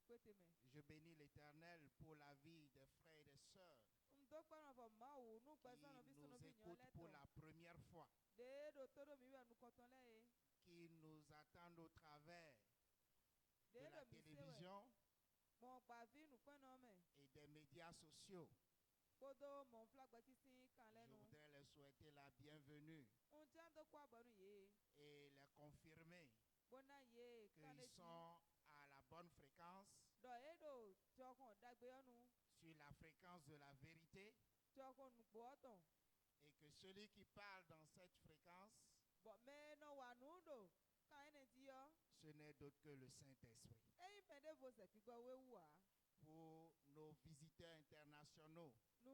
Je bénis l'Éternel pour la vie des frères et des sœurs qui nous écoutent pour la première fois, qui nous attendent au travers de la télévision et des médias sociaux. Je voudrais leur souhaiter la bienvenue et les confirmer qu'ils sont à la bonne fréquence, sur la fréquence de la vérité, et que celui qui parle dans cette fréquence, ce n'est d'autre que le Saint-Esprit. Pour nos visiteurs internationaux qui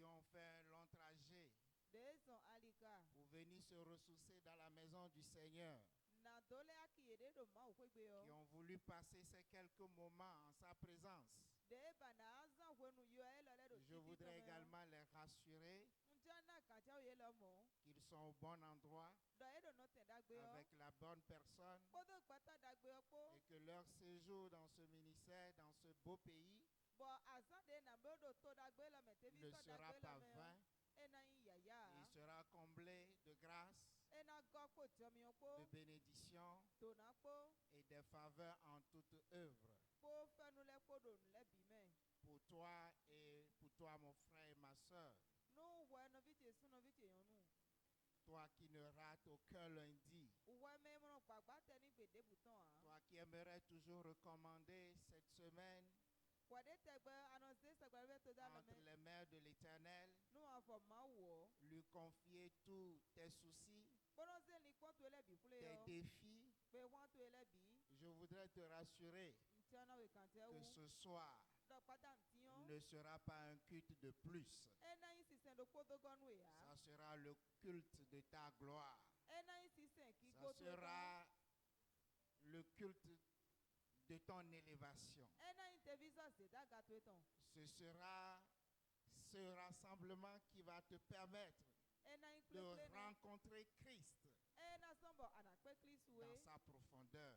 ont fait un long trajet pour venir se ressourcer dans la maison du Seigneur, qui ont voulu passer ces quelques moments en sa présence, je voudrais également les rassurer qu'ils sont au bon endroit, avec la bonne personne, et que leur séjour dans ce ministère, dans ce beau pays, ne sera pas vain. Il sera comblé de grâce, de bénédictions et de faveurs en toute œuvre. Pour toi et pour toi, mon frère et ma soeur, toi qui ne rates aucun lundi, toi qui aimerais toujours recommander cette semaine entre les mains de l'Éternel, lui confier tous tes soucis, tes défis, je voudrais te rassurer que ce soir ne sera pas un culte de plus. Ça sera le culte de ta gloire. Ça sera le culte de ton élévation. Ce sera ce rassemblement qui va te permettre de rencontrer Christ dans sa profondeur,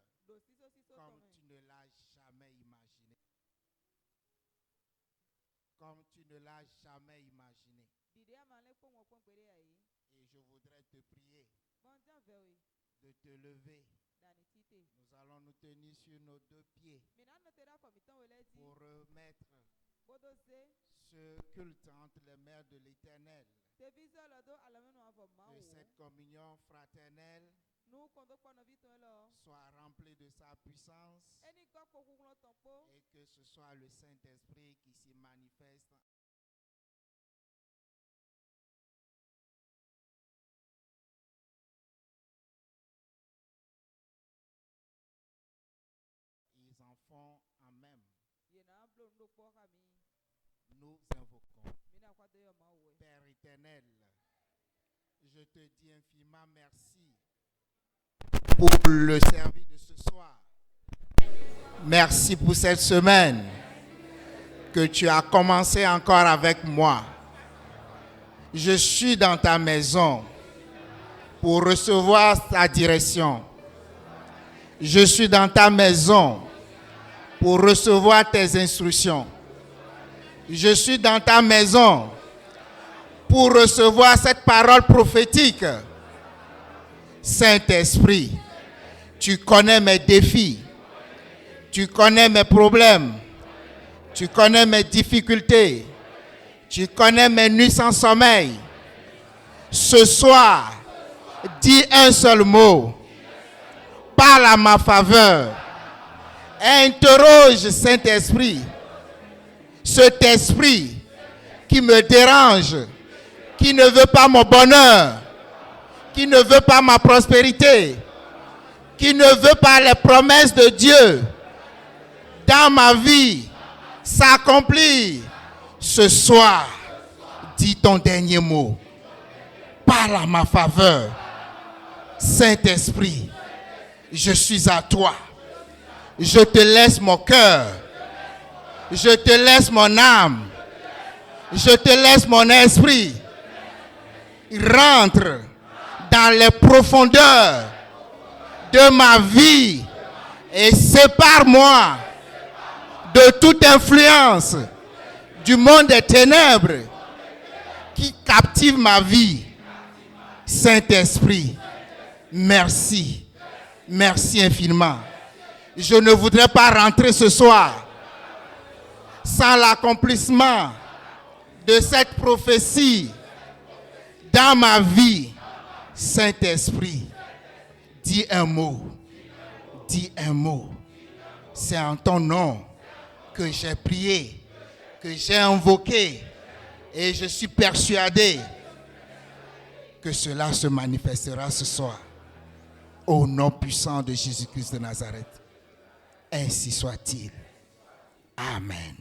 comme tu ne l'as jamais imaginé. Comme tu ne l'as jamais imaginé. Et je voudrais te prier de te lever. Nous allons nous tenir sur nos deux pieds pour remettre ce culte entre les mains de l'Éternel, que cette communion fraternelle soit remplie de sa puissance et que ce soit le Saint-Esprit qui s'y manifeste. Ils en font en même. Nous invoquons. Père éternel, je te dis infiniment merci pour le service de ce soir. Merci pour cette semaine que tu as commencé encore avec moi. Je suis dans ta maison pour recevoir ta direction. Je suis dans ta maison pour recevoir tes instructions. Je suis dans ta maison pour recevoir cette parole prophétique. Saint-Esprit, tu connais mes défis, tu connais mes problèmes, tu connais mes difficultés, tu connais mes nuits sans sommeil. Ce soir, dis un seul mot, parle à ma faveur, interroge Saint-Esprit, cet esprit qui me dérange, qui ne veut pas mon bonheur, qui ne veut pas ma prospérité, qui ne veut pas les promesses de Dieu dans ma vie s'accomplir. Ce soir, dis ton dernier mot. Parle à ma faveur. Saint-Esprit, je suis à toi. Je te laisse mon cœur. Je te laisse mon âme. Je te laisse mon esprit. Rentre dans les profondeurs de ma vie et et sépare-moi de toute influence du monde des ténèbres qui captive ma vie. Saint-Esprit, merci. Merci infiniment. Je ne voudrais pas rentrer ce soir sans l'accomplissement de cette prophétie dans ma vie. Saint-Esprit, dis un mot. Dis un mot. C'est en ton nom que j'ai prié, que j'ai invoqué, et je suis persuadé que cela se manifestera ce soir. Au nom puissant de Jésus-Christ de Nazareth. Ainsi soit-il. Amen.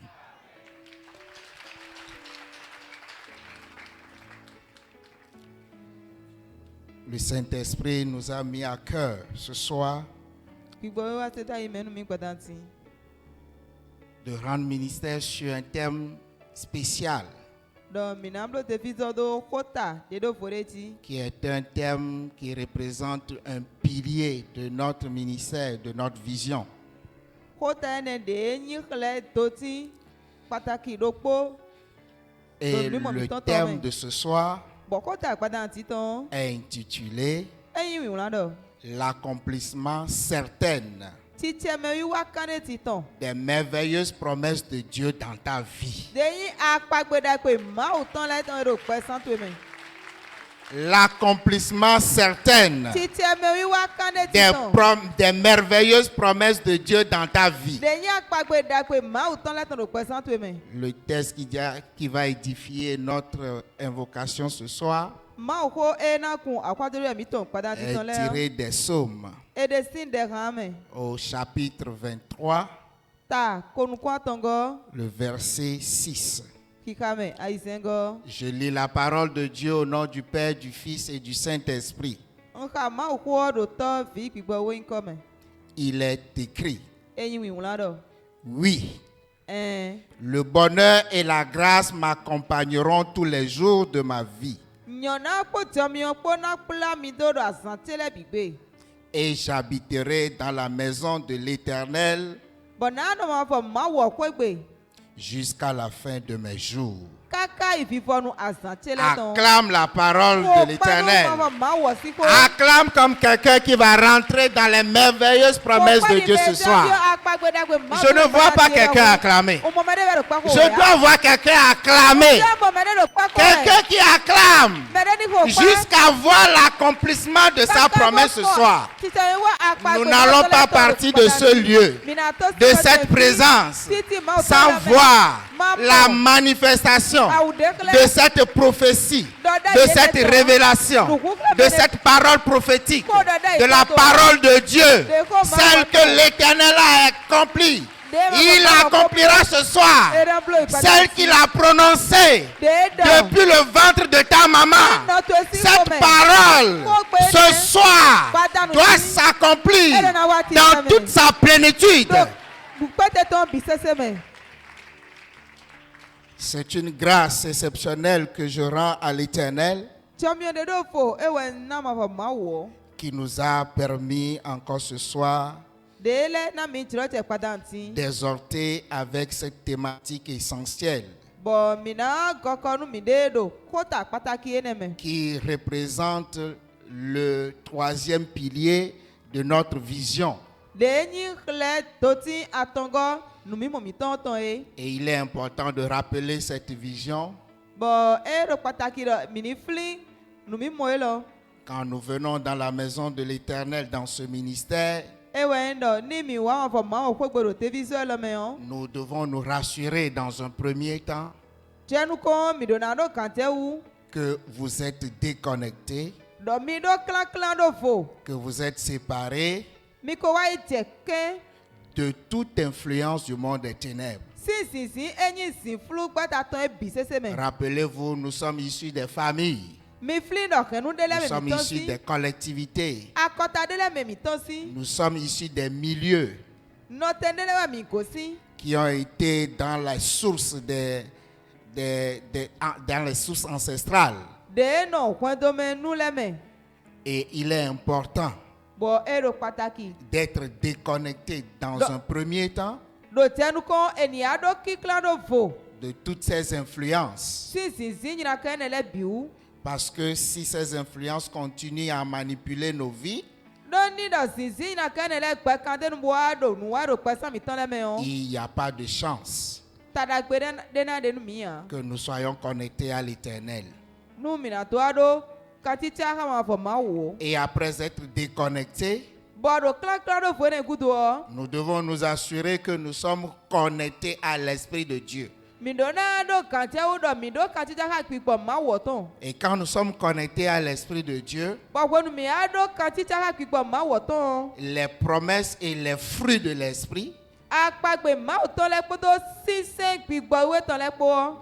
Le Saint-Esprit nous a mis à cœur ce soir de rendre ministère sur un thème spécial, qui est un thème qui représente un pilier de notre ministère, de notre vision. Et le thème de ce soir est intitulé l'accomplissement certain des merveilleuses promesses de Dieu dans ta vie. L'accomplissement certain des merveilleuses promesses de Dieu dans ta vie. Le texte qui va édifier notre invocation ce soir est tiré des Psaumes au chapitre 23, le verset 6. Je lis la parole de Dieu au nom du Père, du Fils et du Saint-Esprit. Il est écrit: oui, le bonheur et la grâce m'accompagneront tous les jours de ma vie. Et j'habiterai dans la maison de l'Éternel jusqu'à la fin de mes jours. Acclame la parole de l'Éternel. Acclame comme quelqu'un qui va rentrer dans les merveilleuses promesses de Dieu ce soir. Je ne vois pas quelqu'un acclamer. Je dois voir quelqu'un acclamer. Quelqu'un qui acclame jusqu'à voir l'accomplissement de sa promesse ce soir. Nous n'allons pas partir de ce lieu, de cette présence, sans voir la manifestation de cette prophétie, de cette révélation, de cette parole prophétique, de la parole de Dieu, celle que l'Éternel a accomplie. Il accomplira ce soir celle qu'il a prononcée depuis le ventre de ta maman. Cette parole ce soir doit s'accomplir dans toute sa plénitude. C'est une grâce exceptionnelle que je rends à l'Éternel, qui nous a permis encore ce soir d'exhorter avec cette thématique essentielle qui représente le troisième pilier de notre vision. Et il est important de rappeler cette vision quand nous venons dans la maison de l'Éternel dans ce ministère. Nous devons nous rassurer dans un premier temps que vous êtes déconnectés, que vous êtes séparés de toute influence du monde des ténèbres. Rappelez-vous, nous sommes issus des familles. Nous sommes issus des collectivités. Nous sommes issus des milieux qui ont été dans les sources dans les sources ancestrales. Et il est important d'être déconnecté dans un premier temps de toutes ces influences. Parce que si ces influences continuent à manipuler nos vies, il n'y a pas de chance que nous soyons connectés à l'Éternel. Et après être déconnectés, nous devons nous assurer que nous sommes connectés à l'Esprit de Dieu. Et quand nous sommes connectés à l'Esprit de Dieu, les promesses et les fruits de l'Esprit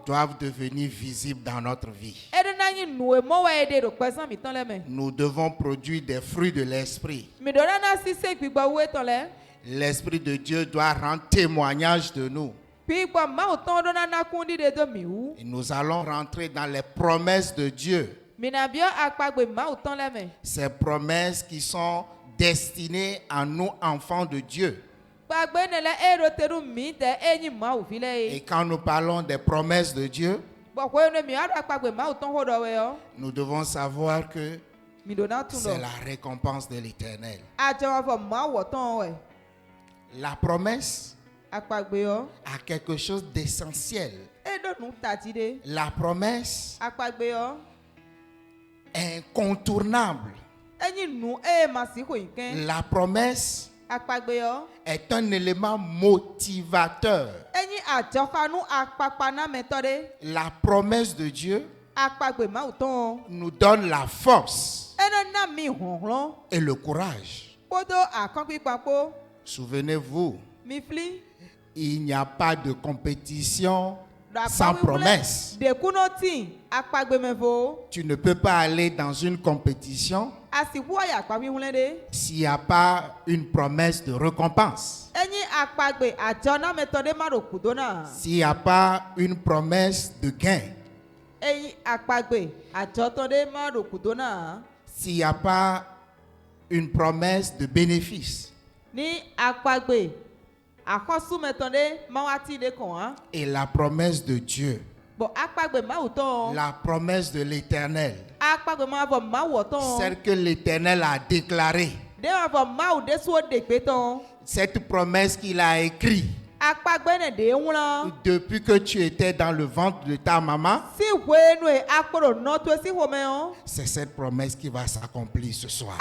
doivent devenir visibles dans notre vie. Nous devons produire des fruits de l'Esprit. L'Esprit de Dieu doit rendre témoignage de nous. Et nous allons rentrer dans les promesses de Dieu. Ces promesses qui sont destinées à nous, enfants de Dieu. Et quand nous parlons des promesses de Dieu, nous devons savoir que c'est la récompense de l'Éternel. La promesse a quelque chose d'essentiel. La promesse est incontournable. La promesse est un élément motivateur. La promesse de Dieu nous donne la force et le courage. Souvenez-vous, il n'y a pas de compétition sans promesse. Tu ne peux pas aller dans une compétition s'il n'y a pas une promesse de récompense. S'il n'y a pas une promesse de gain. S'il n'y a pas une promesse de bénéfice. Et la promesse de Dieu, la promesse de l'Éternel, celle que l'Éternel a déclarée, cette promesse qu'il a écrite depuis que tu étais dans le ventre de ta maman, c'est cette promesse qui va s'accomplir ce soir.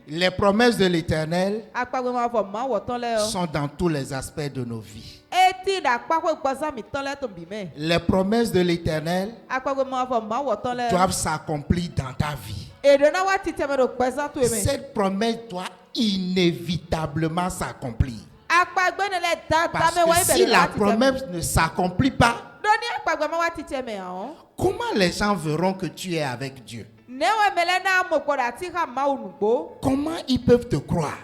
Les promesses de l'Éternel sont dans tous les aspects de nos vies. Les promesses de l'Éternel doivent s'accomplir dans ta vie. Cette promesse doit inévitablement s'accomplir. Parce que si la promesse ne s'accomplit pas, comment les gens verront que tu es avec Dieu? Comment ils peuvent te croire?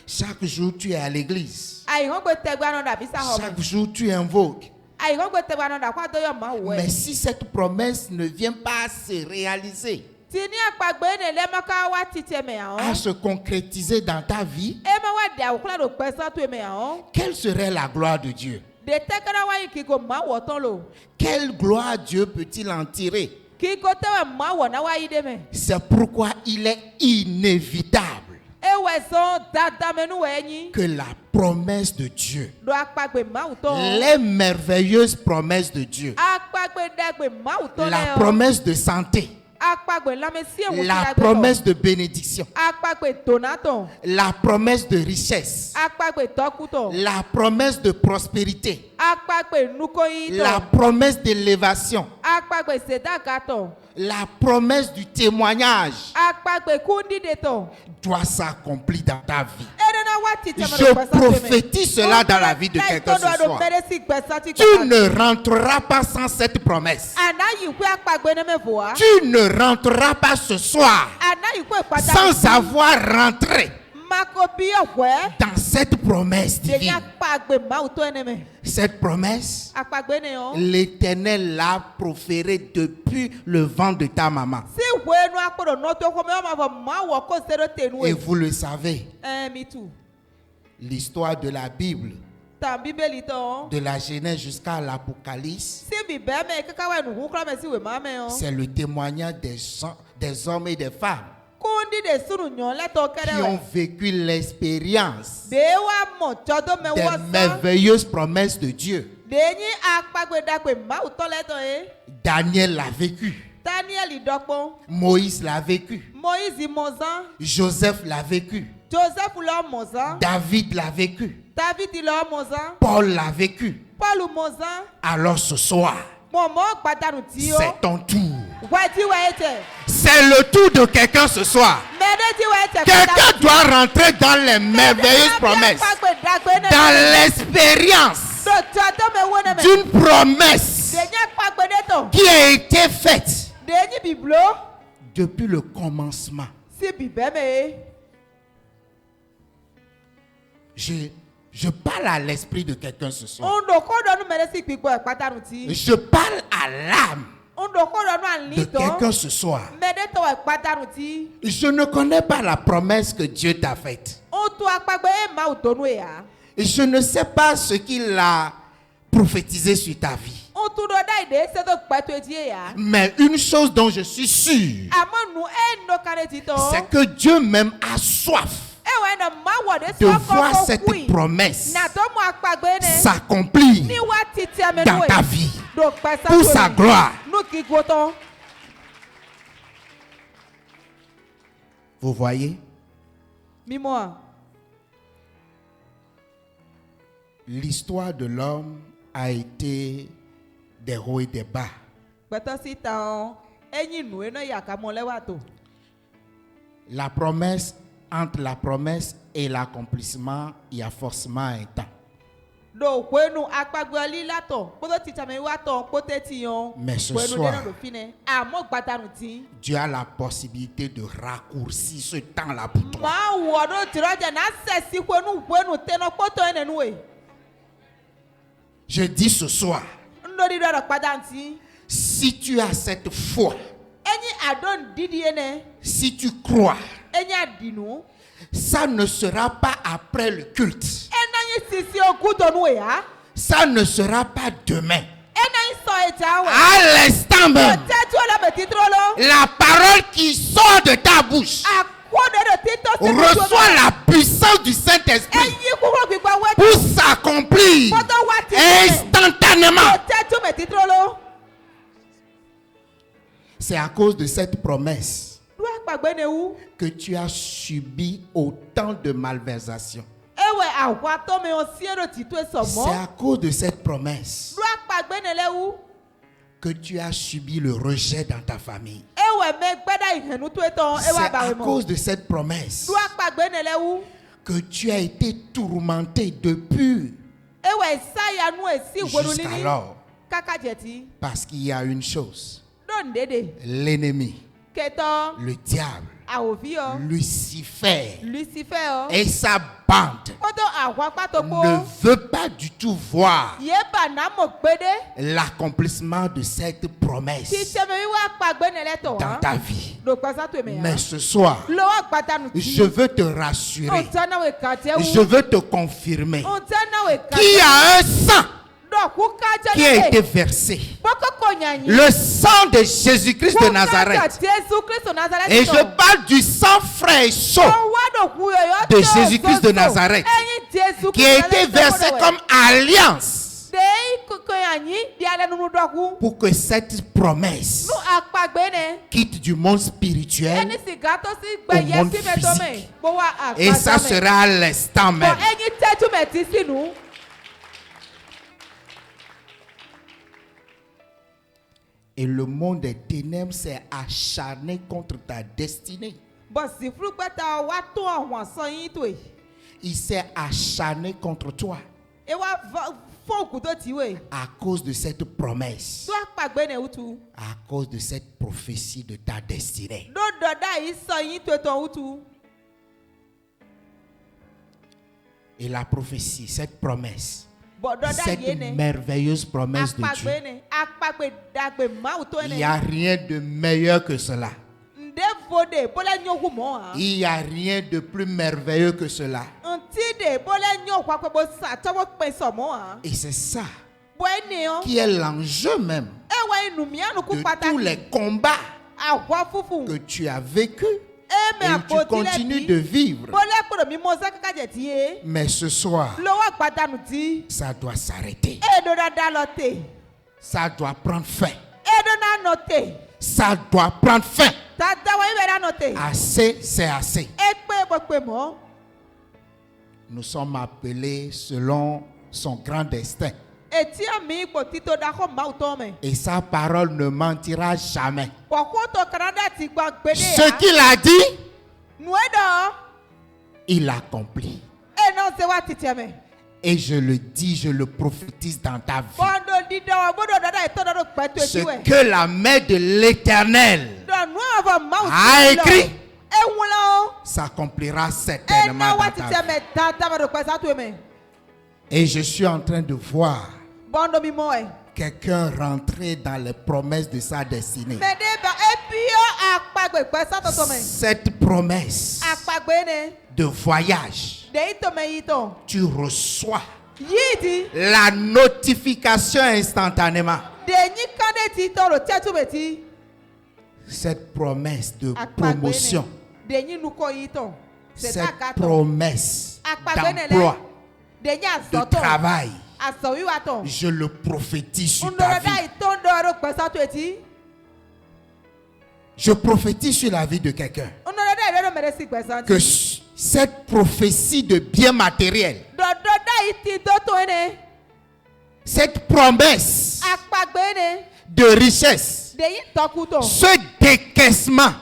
Chaque jour tu es à l'église. Chaque jour tu invoques. Mais si cette promesse ne vient pas à se réaliser, à se concrétiser dans ta vie, quelle serait la gloire de Dieu? Quelle gloire Dieu peut-il en tirer? C'est pourquoi il est inévitable que la promesse de Dieu, les merveilleuses promesses de Dieu, la promesse de santé, la promesse de bénédiction, la promesse de richesse, la promesse de prospérité, la promesse d'élévation, la promesse du témoignage doit s'accomplir dans ta vie. Je prophétise cela dans la vie de quelqu'un ce soir. Tu ne rentreras pas sans cette promesse. Tu ne rentreras pas ce soir sans avoir rentré dans cette promesse divine. Cette promesse, l'Éternel l'a proférée depuis le ventre de ta maman. Et vous le savez, l'histoire de la Bible, de la Genèse jusqu'à l'Apocalypse, c'est le témoignage des hommes et des femmes qui ont vécu l'expérience des merveilleuses promesses de Dieu. Daniel l'a vécu. Moïse l'a vécu. Joseph l'a vécu. David l'a vécu. Paul l'a vécu. Alors ce soir, c'est ton tour. C'est le tour de quelqu'un ce soir. Quelqu'un doit rentrer dans les merveilleuses promesses, dans l'expérience d'une promesse qui a été faite depuis le commencement. Je parle à l'esprit de quelqu'un ce soir. Je parle à l'âme de quelqu'un ce soir. Je ne connais pas la promesse que Dieu t'a faite. Je ne sais pas ce qu'il a prophétisé sur ta vie. Mais une chose dont je suis sûr, c'est que Dieu même a soif de voir cette promesse s'accomplir dans ta vie pour sa gloire. Vous voyez? L'histoire de l'homme a été des hauts et des bas. La promesse, entre la promesse et l'accomplissement, il y a forcément un temps. Mais ce soir, Dieu a la possibilité de raccourcir ce temps-là pour toi. Je dis ce soir, si tu as cette foi, si tu crois, ça ne sera pas après le culte. Ça ne sera pas demain. À l'instant même, la parole qui sort de ta bouche reçoit la puissance du Saint-Esprit pour s'accomplir instantanément. C'est à cause de cette promesse que tu as subi autant de malversations. C'est à cause de cette promesse que tu as subi le rejet dans ta famille. C'est à cause de cette promesse que tu as été tourmenté depuis jusqu'alors. Parce qu'il y a une chose. L'ennemi, le diable, Lucifer et sa bande ne veut pas du tout voir l'accomplissement de cette promesse dans ta vie. Mais ce soir, je veux te rassurer, je veux te confirmer qu'il y a un sang qui a été versé, le sang de Jésus-Christ de Nazareth. Et je parle du sang frais et chaud de Jésus-Christ de Nazareth, qui a été versé comme alliance pour que cette promesse quitte du monde spirituel au monde physique. Et ça sera à l'instant même. Et le monde des ténèbres s'est acharné contre ta destinée. Il s'est acharné contre toi à cause de cette promesse, à cause de cette prophétie de ta destinée. Et la prophétie, cette promesse, cette merveilleuse promesse de Dieu, il n'y a rien de meilleur que cela. Il n'y a rien de plus merveilleux que cela. Et c'est ça qui est l'enjeu même de tous les combats que tu as vécu et tu continues de vivre. Mais ce soir, ça doit s'arrêter. Ça doit prendre fin. Ça doit prendre fin. Assez, c'est assez. Nous sommes appelés selon son grand destin. Et sa parole ne mentira jamais. Ce qu'il a dit, il l'accomplit. Et je le dis, je le prophétise dans ta vie. Ce que la main de l'Éternel a écrit s'accomplira certainement dans ta vie. Et je suis en train de voir quelqu'un rentrer dans les promesses de sa destinée. Cette promesse de voyage, tu reçois la notification instantanément. Cette promesse de promotion, cette promesse d'emploi, de travail, je le prophétise sur ta vie. Je prophétise sur la vie de quelqu'un que cette prophétie de bien matériel, cette promesse de richesse, ce décaissement,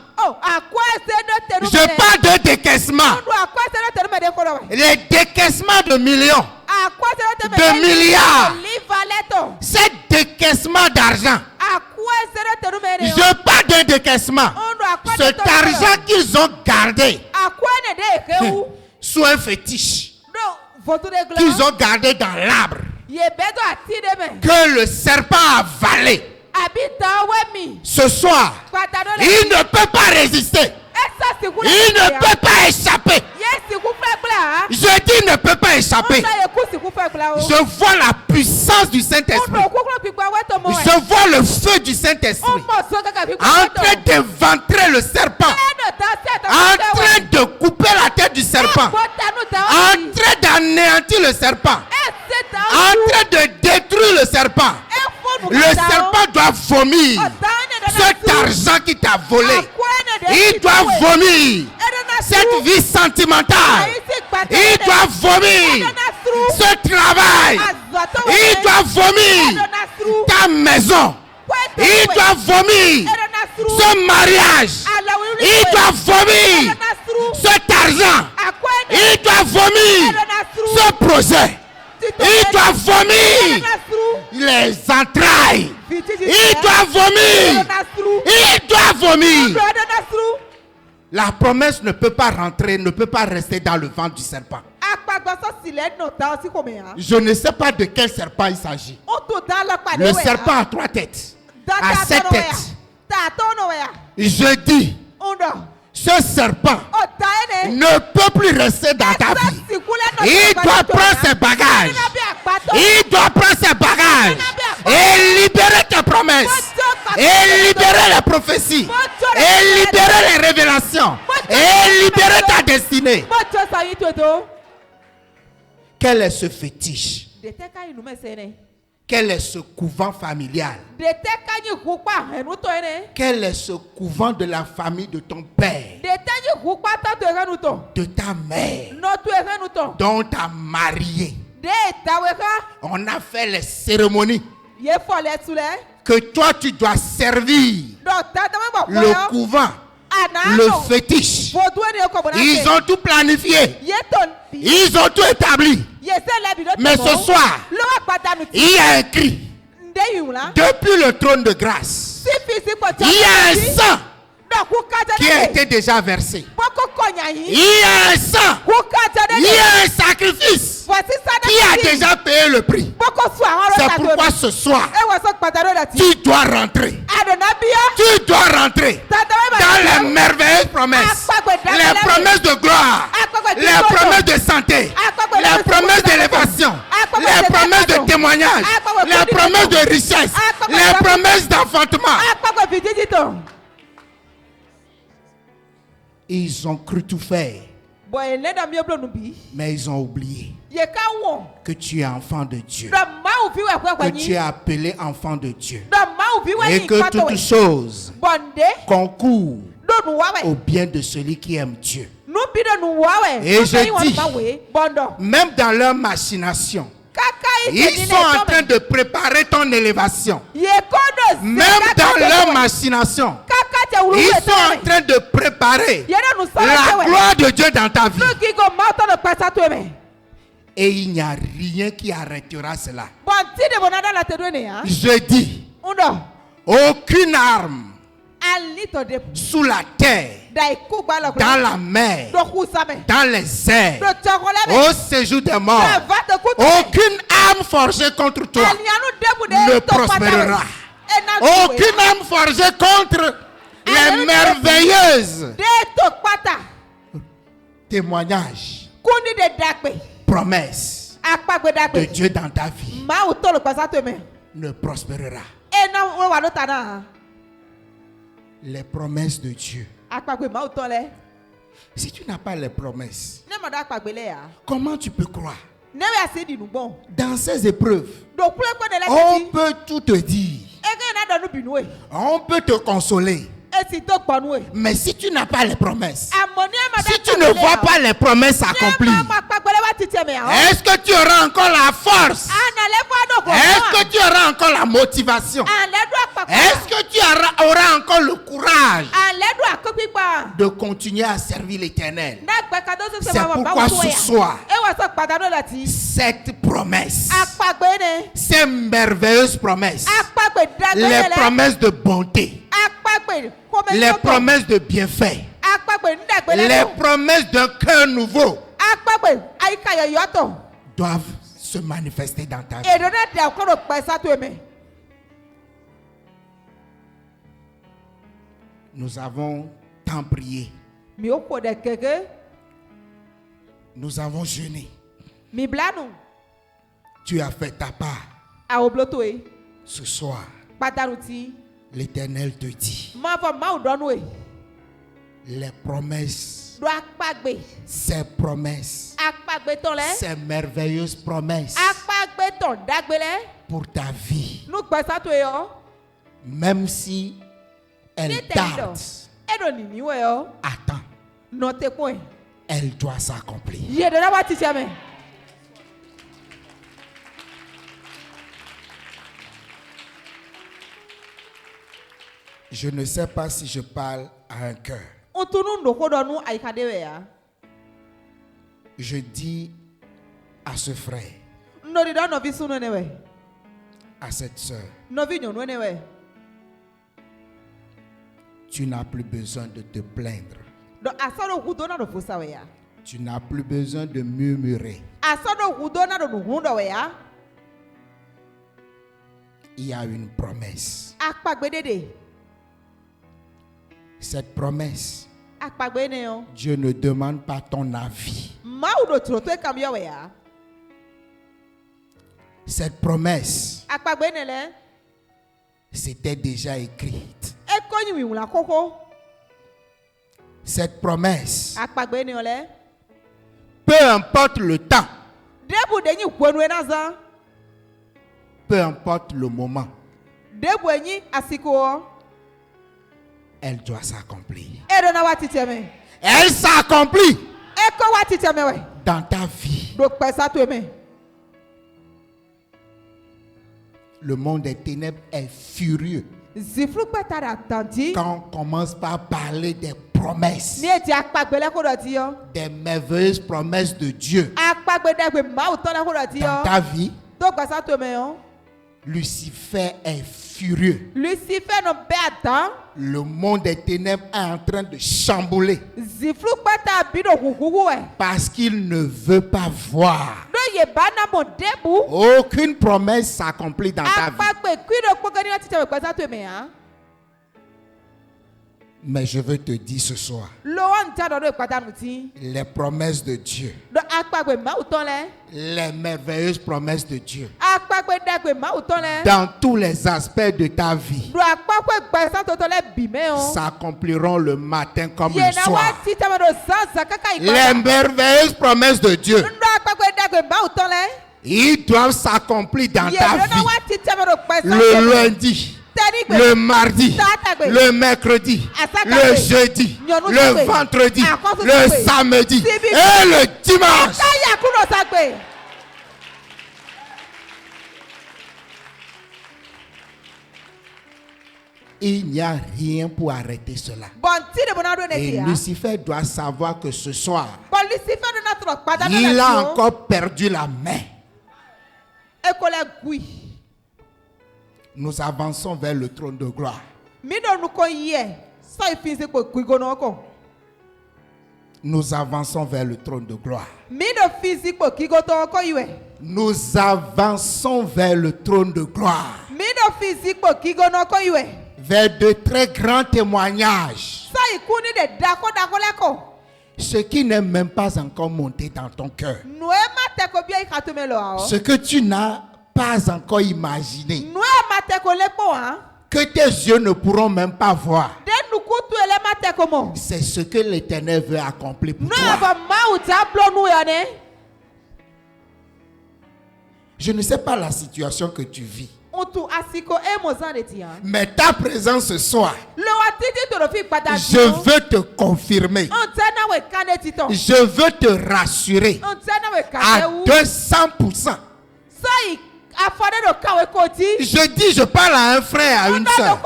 je parle de décaissement, les décaissements de millions, de milliards, cet décaissement d'argent, je parle d'un décaissement, cet argent qu'ils ont gardé sous un fétiche, qu'ils ont gardé dans l'arbre, que le serpent a avalé. Ce soir, il ne peut pas résister. Il ne peut pas échapper. Je dis il ne peut pas échapper. Je vois la puissance du Saint-Esprit. Je vois le feu du Saint-Esprit en train d'éventrer le serpent, en train de couper la tête du serpent, en train d'anéantir le serpent, en train de détruire le serpent. Le serpent doit vomir cet argent qui t'a volé. Il doit vomir cette vie sentimentale. Il doit vomir ce travail. Il doit vomir ta maison. Il doit vomir ce mariage. Il doit vomir cet argent. Il doit vomir ce projet. Il doit vomir les entrailles. Il doit vomir. Il doit vomir. La promesse ne peut pas rentrer, ne peut pas rester dans le ventre du serpent. Je ne sais pas de quel serpent il s'agit. Le serpent a 3 têtes, a 7 têtes. Je dis, ce serpent ne peut plus rester dans ta vie. Il doit prendre ses bagages. Il doit prendre ses bagages et libérer tes promesses, et libérer les prophéties, et libérer les révélations, et libérer ta destinée. Quel est ce fétiche? Quel est ce couvent familial? Quel est ce couvent de la famille de ton père, de ta mère, dont tu as marié? On a fait les cérémonies que toi tu dois servir le couvent, le fétiche. Ils ont tout planifié. Ils ont tout établi. Mais ce soir, il y a un cri depuis le trône de grâce. Il y a un sang qui a été déjà versé. Il y a un sang. Il y a un sacrifice Qui a déjà payé le prix. C'est pourquoi ce soir, tu dois rentrer. Tu dois rentrer dans les merveilleuses promesses. Les promesses de gloire. Les promesses de santé. Les promesses d'élévation. Les promesses de témoignage. Les promesses de richesse. Les promesses d'enfantement. Ils ont cru tout faire. Mais ils ont oublié que tu es enfant de Dieu. Que tu es appelé enfant de Dieu. Et que toutes choses concourent au bien de celui qui aime Dieu. Et je dis, même dans leur machination, ils sont en train de préparer ton élévation. Même dans leur machination, ils sont en train de préparer la gloire de Dieu dans ta vie. Et il n'y a rien qui arrêtera cela. Je dis, aucune arme sous la terre, dans la mer, dans les airs, au séjour des morts, aucune arme forgée contre toi ne prospérera. Aucune arme forgée contre les merveilleuses témoignages, promesses de Dieu dans ta vie ne prospérera. Les promesses de Dieu. Si tu n'as pas les promesses, comment tu peux croire? Dans ces épreuves, on peut tout te dire. On peut te consoler. Mais si tu n'as pas les promesses, si tu ne vois pas les promesses accomplies, est-ce que tu auras encore la force? Est-ce que tu auras encore la motivation? Est-ce que tu auras encore le courage de continuer à servir l'Éternel? C'est pourquoi ce soir, cette promesse, ces merveilleuses promesses, les promesses de bonté, les promesses de bienfait, les promesses d'un cœur nouveau doivent se manifester dans ta vie. Nous avons tant prié. Nous avons jeûné. Tu as fait ta part. Ce soir, l'Éternel te dit, les promesses, ces promesses, ces merveilleuses promesses pour ta vie, même si elles tardent, attends, elles doivent s'accomplir. Je ne sais pas si je parle à un cœur. Je dis à ce frère, à cette soeur, tu n'as plus besoin de te plaindre. Tu n'as plus besoin de murmurer. Il y a une promesse. Cette promesse, Dieu ne demande pas ton avis. Cette promesse, c'était déjà écrite. Cette promesse, peu importe le temps, peu importe le moment, elle doit s'accomplir. Elle s'accomplit dans ta vie. Le monde des ténèbres est furieux quand on commence par parler des promesses, des merveilleuses promesses de Dieu dans ta vie. Lucifer est furieux. Le monde des ténèbres est en train de chambouler parce qu'il ne veut pas voir Aucune promesse s'accomplit dans ta vie. Mais je veux te dire ce soir, les promesses de Dieu, les merveilleuses promesses de Dieu, dans tous les aspects de ta vie, s'accompliront le matin comme le soir. Les merveilleuses promesses de Dieu, ils doivent s'accomplir dans ta vie. Le lundi, le mardi, le mercredi, le jeudi, le vendredi, le samedi et le dimanche. Il n'y a rien pour arrêter cela. Et Lucifer doit savoir que ce soir, il a encore perdu la main. Nous avançons vers le trône de gloire. Nous avançons vers le trône de gloire. Nous avançons vers le trône de gloire. Vers de très grands témoignages. Ce qui n'est même pas encore monté dans ton cœur. Ce que tu n'as pas encore imaginé. Que tes yeux ne pourront même pas voir. C'est ce que l'Éternel veut accomplir pour toi. Je ne sais pas la situation que tu vis. Mais ta présence ce soir, je veux te confirmer. Je veux te rassurer à 200%. Je dis, je parle à un frère, à une soeur.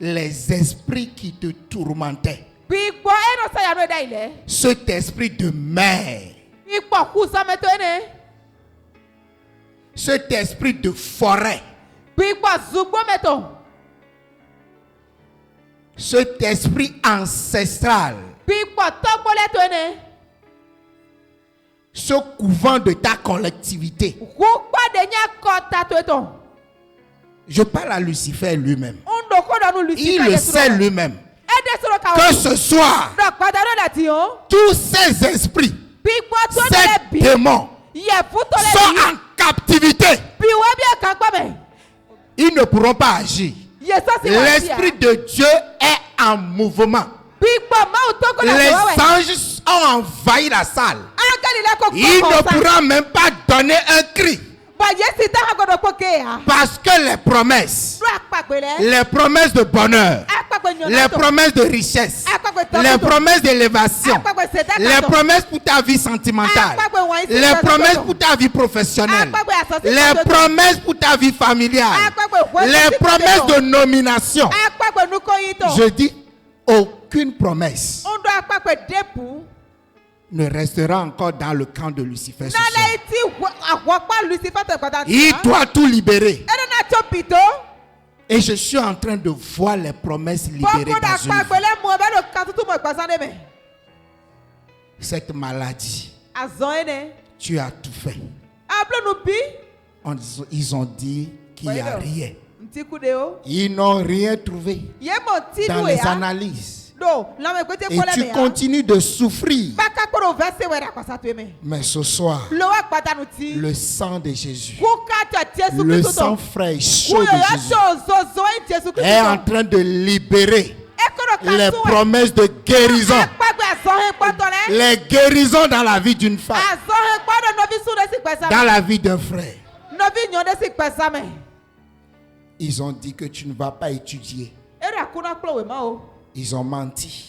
Les esprits qui te tourmentaient, cet esprit de mer, cet esprit de forêt, cet esprit ancestral, ce couvent de ta collectivité. Je parle à Lucifer lui-même. Il le sait lui-même. Que ce soir, tous ces esprits, ces démons sont en captivité. Ils ne pourront pas agir. L'Esprit de Dieu est en mouvement. Les anges ont envahi la salle. Ils ne pourront même pas donner un cri. Parce que les promesses de bonheur, les promesses de richesse, les promesses d'élévation, les promesses pour ta vie sentimentale, les promesses pour ta vie professionnelle, les promesses pour ta vie familiale, les promesses de nomination. Je dis, aucune promesse ne restera encore dans le camp de Lucifer ce soir. Il doit tout libérer. Et je suis en train de voir les promesses libérées dans une vie. Cette maladie, tu as tout fait. Ils ont dit qu'il n'y a rien. Ils n'ont rien trouvé dans les analyses. Et tu continues de souffrir. Mais ce soir, le sang de Jésus, le sang frais et chaud de Jésus est en train de libérer les promesses de guérison. Les guérisons dans la vie d'une femme, dans la vie d'un frère. Ils ont dit que tu ne vas pas étudier. Ils ont menti.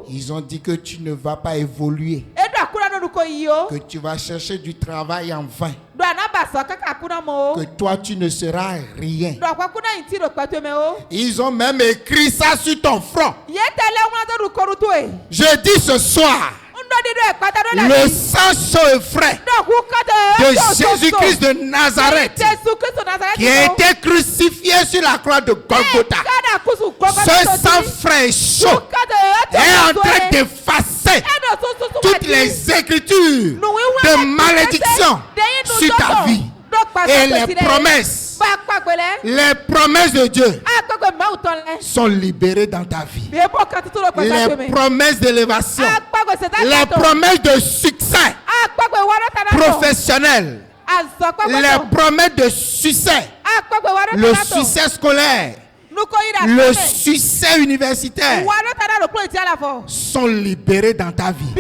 Ils ont dit que tu ne vas pas évoluer, que tu vas chercher du travail en vain, que toi tu ne seras rien. Ils ont même écrit ça sur ton front. Je dis ce soir, le sang chaud et frais de Jésus-Christ de Nazareth, qui a été crucifié sur la croix de Golgotha, ce sang frais et chaud est en train d'effacer toute toutes les écritures de malédiction sur ta vie. Et les promesses de Dieu sont libérées dans ta vie. Les promesses d'élévation, les promesses de succès professionnel, les promesses de succès, le succès scolaire, le succès universitaire sont libérés dans ta vie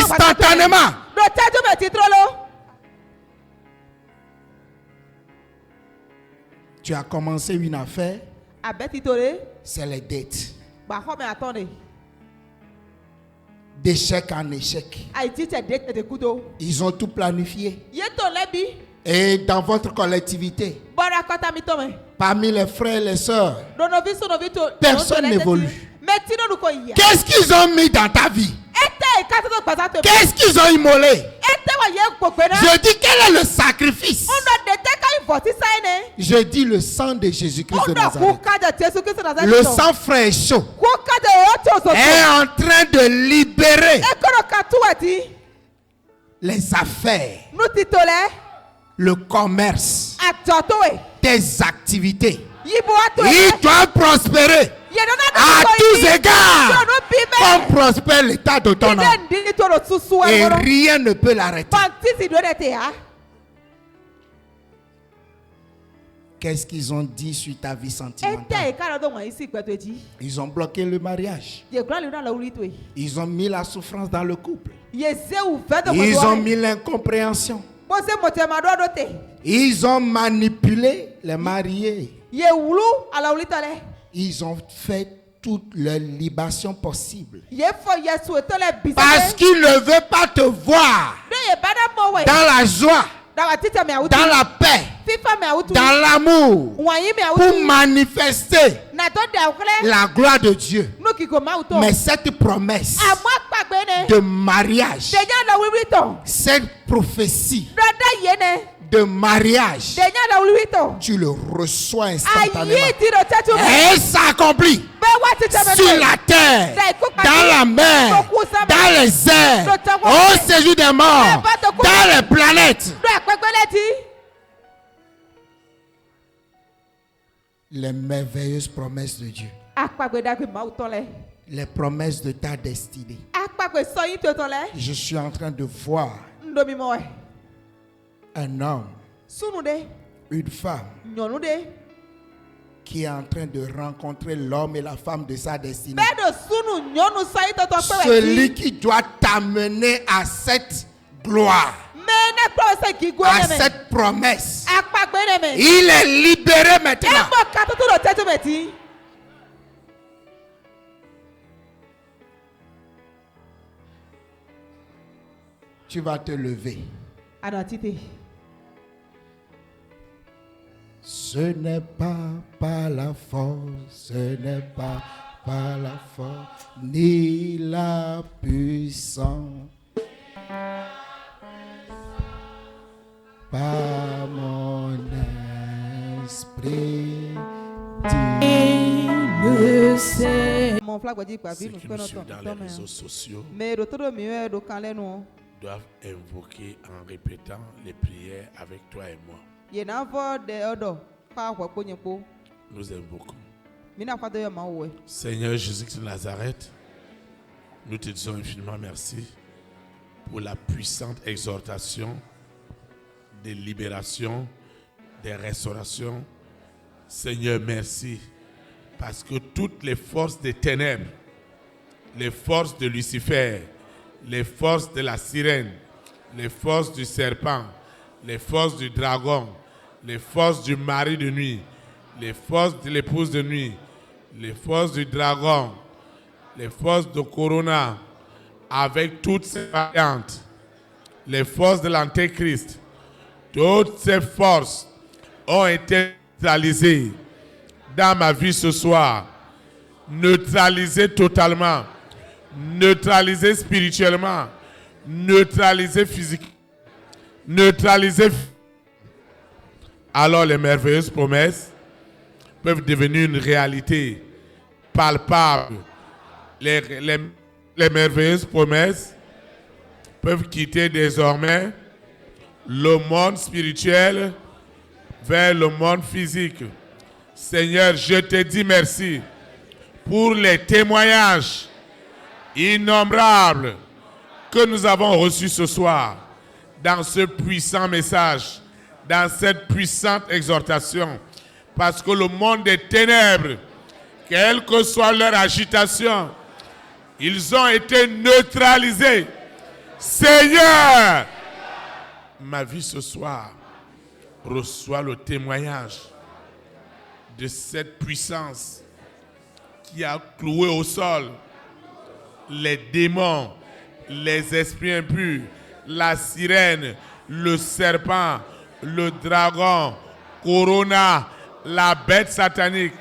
instantanément. Tu as commencé une affaire, c'est les dettes. D'échec en échec. Ils ont tout planifié. Et dans votre collectivité, parmi les frères et les sœurs, personne n'évolue. Qu'est-ce qu'ils ont mis dans ta vie? Qu'est-ce qu'ils ont immolé? Je dis, quel est le sacrifice? Je dis le sang de Jésus-Christ de Nazareth. Le sang frais et chaud est en train de libérer les affaires, le commerce, tes activités. Ils doivent prospérer à tous égards, comme prospère l'état de ton âme. Et rien ne peut l'arrêter. Qu'est-ce qu'ils ont dit sur ta vie sentimentale? Ils ont bloqué le mariage. Ils ont mis la souffrance dans le couple. Ils ont mis l'incompréhension. Ils ont manipulé les mariés. Ils ont fait toutes les libations possibles. Parce qu'ils ne veulent pas te voir dans la joie, dans la paix, dans l'amour, pour manifester la gloire de Dieu. Mais cette promesse de mariage, cette prophétie de mariage, tu le reçois instantanément. Et s'accomplit sur la terre, dans la mer, dans les airs, au séjour des morts, dans les planètes. Les merveilleuses promesses de Dieu. Les promesses de ta destinée. Je suis en train de voir un homme, une femme qui est en train de rencontrer l'homme et la femme de sa destinée. Celui qui doit t'amener à cette gloire, à cette promesse. Il est libéré maintenant. Tu vas te lever. Ce n'est pas par la force, ce n'est pas par la force, ni la puissance, par mon esprit. Ceux qui nous suivent dans les réseaux sociaux doivent invoquer en répétant les prières avec toi et moi. Nous invoquons. Seigneur Jésus-Christ de Nazareth, nous te disons infiniment merci pour la puissante exhortation des libérations, des restaurations. Seigneur, merci parce que toutes les forces des ténèbres, les forces de Lucifer, les forces de la sirène, les forces du serpent, les forces du dragon, les forces du mari de nuit, les forces de l'épouse de nuit, les forces du dragon, les forces de Corona, avec toutes ces variantes, les forces de l'Antéchrist, toutes ces forces ont été neutralisées dans ma vie ce soir, neutralisées totalement, neutralisées spirituellement, neutralisées physiquement, neutralisées. Alors les merveilleuses promesses peuvent devenir une réalité palpable. Les merveilleuses promesses peuvent quitter désormais le monde spirituel vers le monde physique. Seigneur, je te dis merci pour les témoignages innombrables que nous avons reçus ce soir dans ce puissant message, dans cette puissante exhortation. Parce que le monde des ténèbres, quelle que soit leur agitation, ils ont été neutralisés. Seigneur, ma vie ce soir reçoit le témoignage de cette puissance qui a cloué au sol les démons, les esprits impurs, la sirène, le serpent, le dragon, Corona, la bête satanique,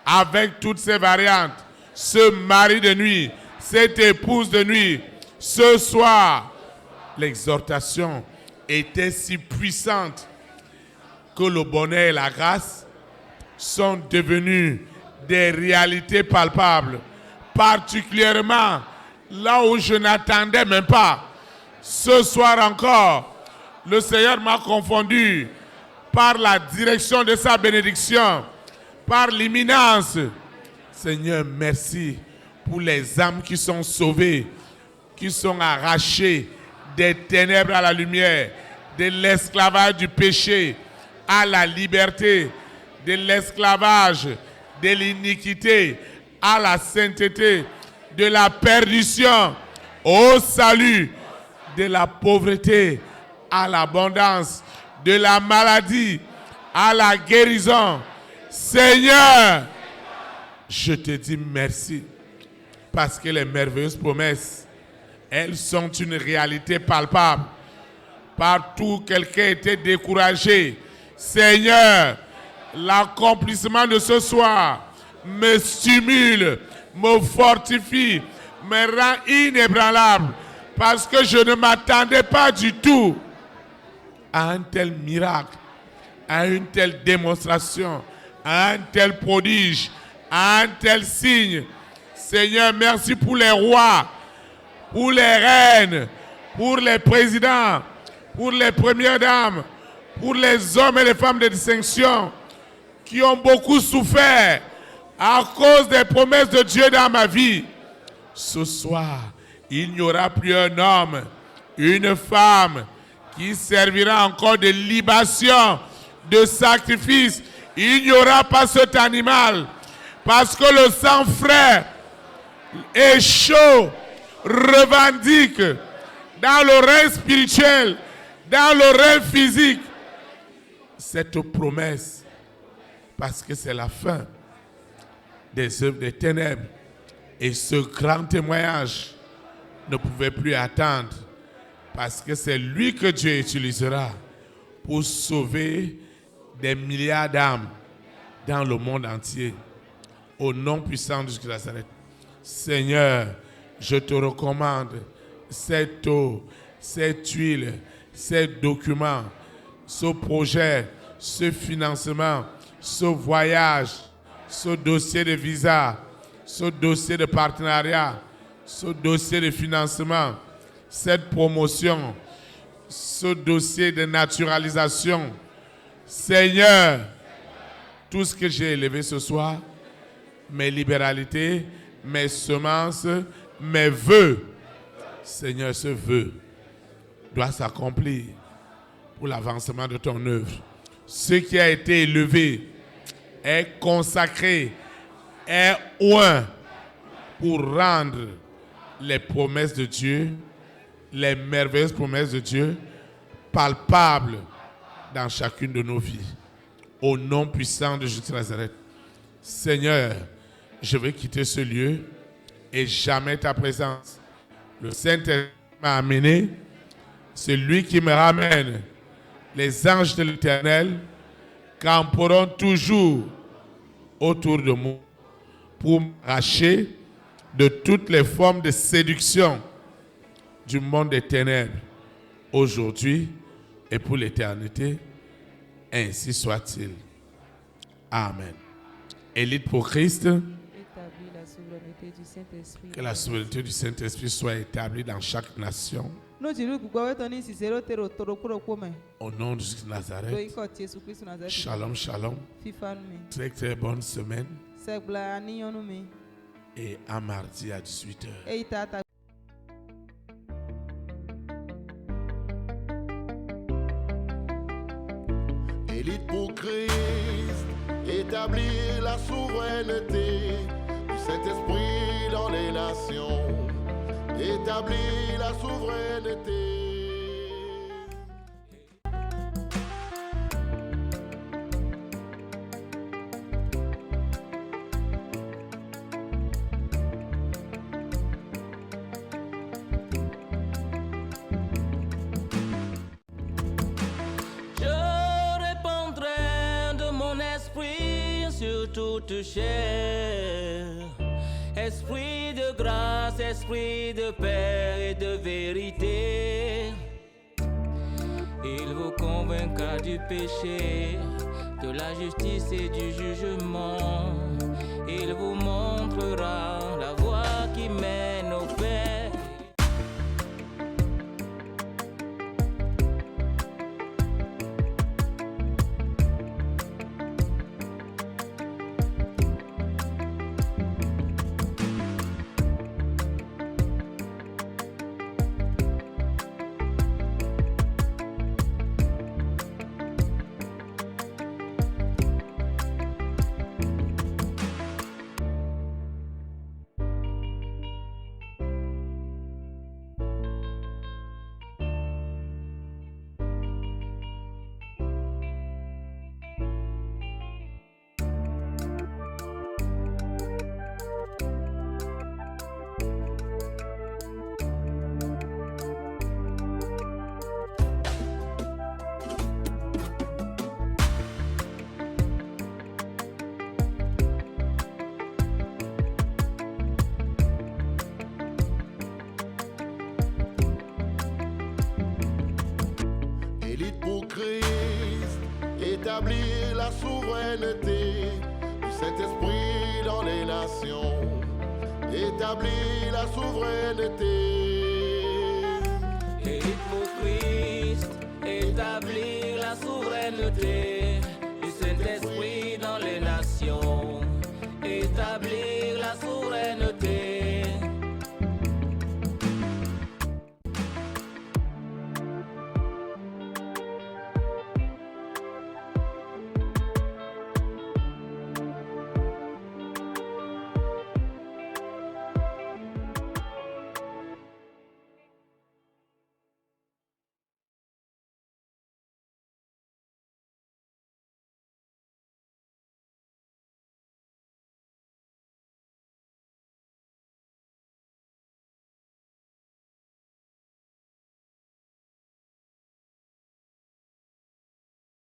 avec toutes ses variantes, ce mari de nuit, cette épouse de nuit. Ce soir, l'exhortation était si puissante que le bonheur et la grâce sont devenus des réalités palpables, particulièrement là où je n'attendais même pas. Ce soir encore, le Seigneur m'a confondu par la direction de sa bénédiction, par l'imminence. Seigneur, merci pour les âmes qui sont sauvées, qui sont arrachées des ténèbres à la lumière, de l'esclavage du péché à la liberté, de l'esclavage, de l'iniquité à la sainteté, de la perdition au salut, de la pauvreté à l'abondance, de la maladie à la guérison. Seigneur, je te dis merci parce que les merveilleuses promesses, elles sont une réalité palpable. Partout quelqu'un était découragé. Seigneur, l'accomplissement de ce soir me stimule, me fortifie, me rend inébranlable parce que je ne m'attendais pas du tout à un tel miracle, à une telle démonstration, à un tel prodige, à un tel signe. Seigneur, merci pour les rois, pour les reines, pour les présidents, pour les premières dames, pour les hommes et les femmes de distinction qui ont beaucoup souffert à cause des promesses de Dieu dans ma vie. Ce soir, il n'y aura plus un homme, une femme qui servira encore de libation, de sacrifice. Il n'y aura pas cet animal parce que le sang frais et chaud revendique dans le règne spirituel, dans le règne physique, cette promesse, parce que c'est la fin des œuvres des ténèbres. Et ce grand témoignage ne pouvait plus attendre, parce que c'est lui que Dieu utilisera pour sauver des milliards d'âmes dans le monde entier. Au nom puissant de Jésus-Christ. Seigneur, je te recommande cette eau, cette huile, ces documents, ce projet, ce financement, ce voyage, ce dossier de visa, ce dossier de partenariat, ce dossier de financement, cette promotion, ce dossier de naturalisation. Seigneur, tout ce que j'ai élevé ce soir, mes libéralités, mes semences, mes vœux, Seigneur, ce vœu doit s'accomplir pour l'avancement de ton œuvre. Ce qui a été élevé est consacré, est oint pour rendre les promesses de Dieu, les merveilleuses promesses de Dieu, palpables dans chacune de nos vies. Au nom puissant de Jésus de Nazareth. Seigneur, je vais quitter ce lieu et jamais ta présence. Le Saint-Esprit m'a amené, c'est lui qui me ramène. Les anges de l'Éternel camperont toujours autour de moi pour m'arracher de toutes les formes de séduction du monde des ténèbres, aujourd'hui et pour l'éternité. Ainsi soit-il. Amen. Élite pour Christ. Établis la souveraineté du Saint-Esprit. Que la souveraineté du Saint-Esprit soit établie dans chaque nation. Au nom de Jésus de Nazareth. Shalom, shalom. Très très bonne semaine. Et à mardi à 18h. Élite pour Christ, établir la souveraineté du Saint-Esprit dans les nations. Établir la souveraineté. Toute chair, esprit de grâce, esprit de paix et de vérité, il vous convaincra du péché, de la justice et du jugement. Il vous montrera la voie qui mène au Père. Pour Christ, établir la souveraineté du Saint-Esprit dans les nations. Établir la souveraineté.